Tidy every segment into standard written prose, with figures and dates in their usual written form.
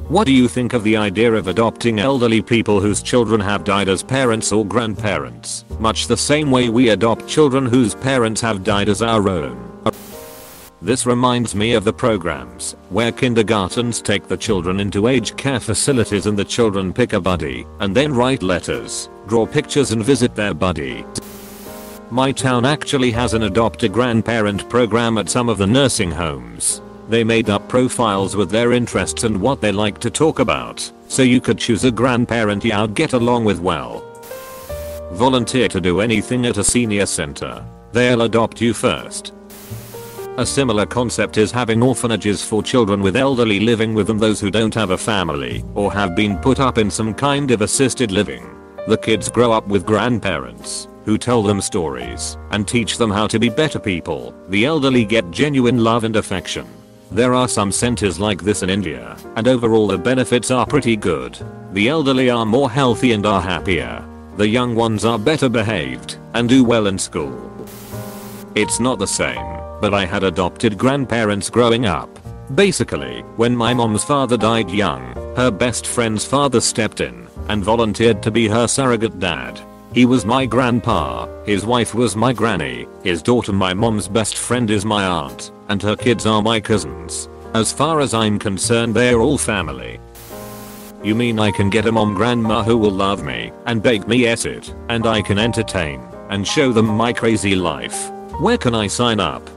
What do you think of the idea of adopting elderly people whose children have died as parents or grandparents, much the same way we adopt children whose parents have died as our own? This reminds me of the programs where kindergartens take the children into aged care facilities and the children pick a buddy and then write letters, draw pictures and visit their buddy. My town actually has an adopt a grandparent program at some of the nursing homes. They made up profiles with their interests and what they like to talk about, so you could choose a grandparent you'd get along with well. Volunteer to do anything at a senior center. They'll adopt you first. A similar concept is having orphanages for children with elderly living with them, those who don't have a family or have been put up in some kind of assisted living. The kids grow up with grandparents who tell them stories and teach them how to be better people. The elderly get genuine love and affection. There are some centers like this in India, and overall the benefits are pretty good. The elderly are more healthy and are happier. The young ones are better behaved and do well in school. It's not the same, but I had adopted grandparents growing up. Basically, when my mom's father died young, her best friend's father stepped in and volunteered to be her surrogate dad. He was my grandpa, his wife was my granny, his daughter my mom's best friend is my aunt, and her kids are my cousins. As far as I'm concerned, they're all family. You mean I can get a mom grandma who will love me and bake me it, and I can entertain and show them my crazy life? Where can I sign up?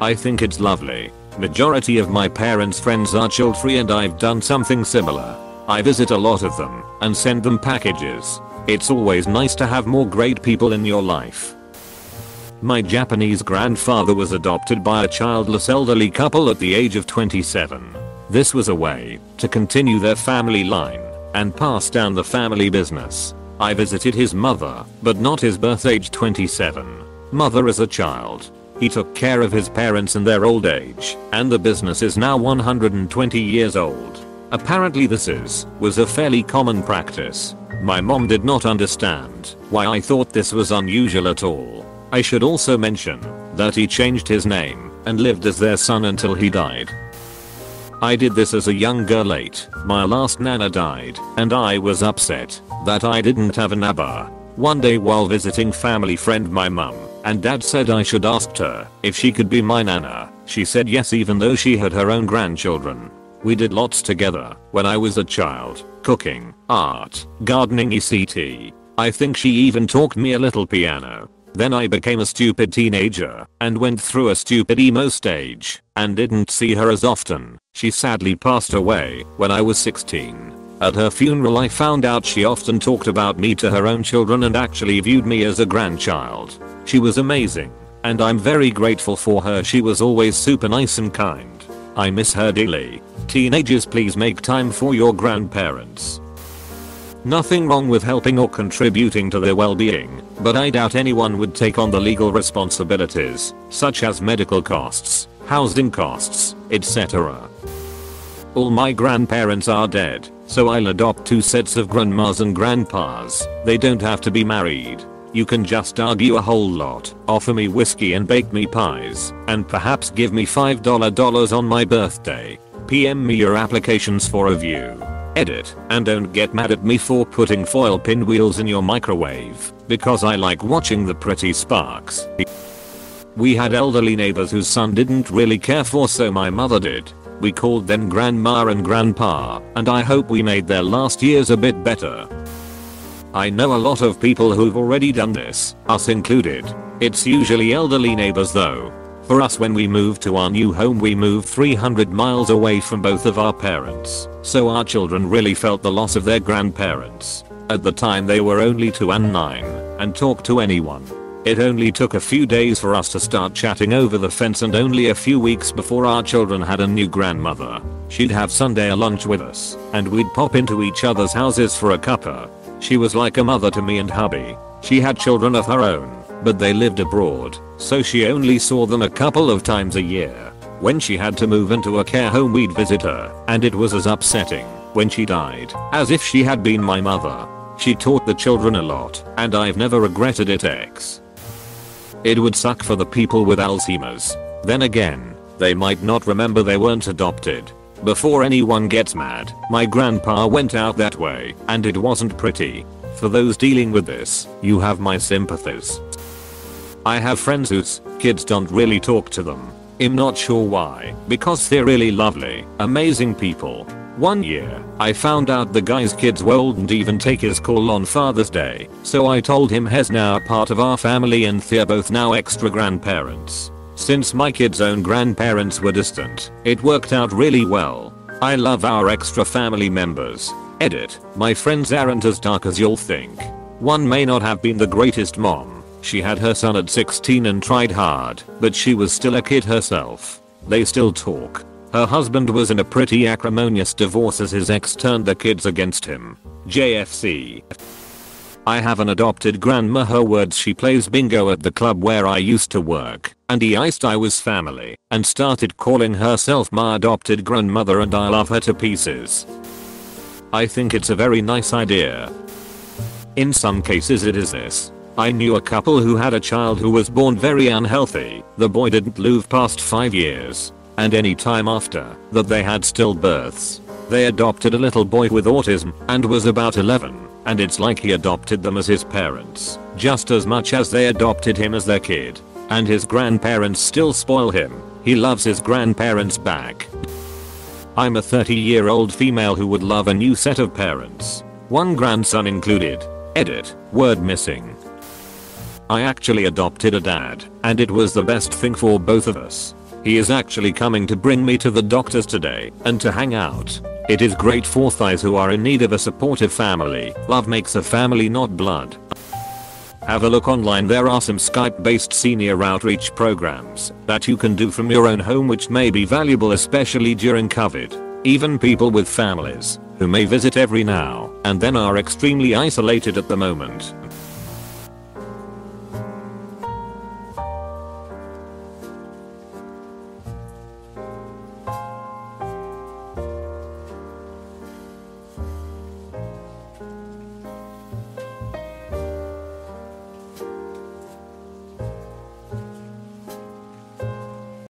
I think it's lovely. Majority of my parents' friends are child free and I've done something similar. I visit a lot of them and send them packages. It's always nice to have more great people in your life. My Japanese grandfather was adopted by a childless elderly couple at the age of 27. This was a way to continue their family line and pass down the family business. I visited his mother, but not his birth age 27. Mother as a child. He took care of his parents in their old age, and the business is now 120 years old. Apparently this was a fairly common practice. My mom did not understand why I thought this was unusual at all. I should also mention that he changed his name and lived as their son until he died. I did this as a young girl. My last nana died, and I was upset that I didn't have a naba. One day while visiting family friend, my mum and dad said I should ask her if she could be my nana. She said yes, even though she had her own grandchildren. We did lots together when I was a child. Cooking, art, gardening etc. I think she even taught me a little piano. Then I became a stupid teenager and went through a stupid emo stage and didn't see her as often. She sadly passed away when I was 16. At her funeral I found out she often talked about me to her own children and actually viewed me as a grandchild. She was amazing, and I'm very grateful for her. She was always super nice and kind. I miss her dearly. Teenagers, please make time for your grandparents. Nothing wrong with helping or contributing to their well-being, but I doubt anyone would take on the legal responsibilities, such as medical costs, housing costs, etc. All my grandparents are dead, so I'll adopt 2 sets of grandmas and grandpas. They don't have to be married. You can just argue a whole lot, offer me whiskey and bake me pies, and perhaps give me $5 on my birthday. PM me your applications for review. Edit, and don't get mad at me for putting foil pinwheels in your microwave, because I like watching the pretty sparks. We had elderly neighbors whose son didn't really care for, so my mother did. We called them grandma and grandpa, and I hope we made their last years a bit better. I know a lot of people who've already done this, us included. It's usually elderly neighbors though. For us, when we moved to our new home, we moved 300 miles away from both of our parents, so our children really felt the loss of their grandparents. At the time they were only 2 and 9, and talk to anyone. It only took a few days for us to start chatting over the fence, and only a few weeks before our children had a new grandmother. She'd have Sunday lunch with us, and we'd pop into each other's houses for a cuppa. She was like a mother to me and hubby. She had children of her own, but they lived abroad, so she only saw them a couple of times a year. When she had to move into a care home, we'd visit her, and it was as upsetting when she died as if she had been my mother. She taught the children a lot, and I've never regretted it. It would suck for the people with Alzheimer's. Then again, they might not remember they weren't adopted. Before anyone gets mad, my grandpa went out that way, and it wasn't pretty. For those dealing with this, you have my sympathies. I have friends whose kids don't really talk to them. I'm not sure why, because they're really lovely, amazing people. One year, I found out the guy's kids wouldn't even take his call on Father's Day, so I told him he's now a part of our family and they're both now extra grandparents. Since my kids' own grandparents were distant, it worked out really well. I love our extra family members. Edit, my friends aren't as dark as you'll think. One may not have been the greatest mom. She had her son at 16 and tried hard, but she was still a kid herself. They still talk. Her husband was in a pretty acrimonious divorce as his ex turned the kids against him. JFC. I have an adopted grandma. Her words, she plays bingo at the club where I used to work, and I was family, and started calling herself my adopted grandmother, and I love her to pieces. I think it's a very nice idea. In some cases it is this. I knew a couple who had a child who was born very unhealthy. The boy didn't live past 5 years. And any time after that they had stillbirths. They adopted a little boy with autism and was about 11. And it's like he adopted them as his parents, just as much as they adopted him as their kid. And his grandparents still spoil him. He loves his grandparents back. I'm a 30-year-old female who would love a new set of parents. One grandson included. Edit, word missing. I actually adopted a dad, and it was the best thing for both of us. He is actually coming to bring me to the doctors today and to hang out. It is great for thighs who are in need of a supportive family. Love makes a family, not blood. Have a look online. There are some Skype-based senior outreach programs that you can do from your own home, which may be valuable especially during COVID. Even people with families who may visit every now and then are extremely isolated at the moment.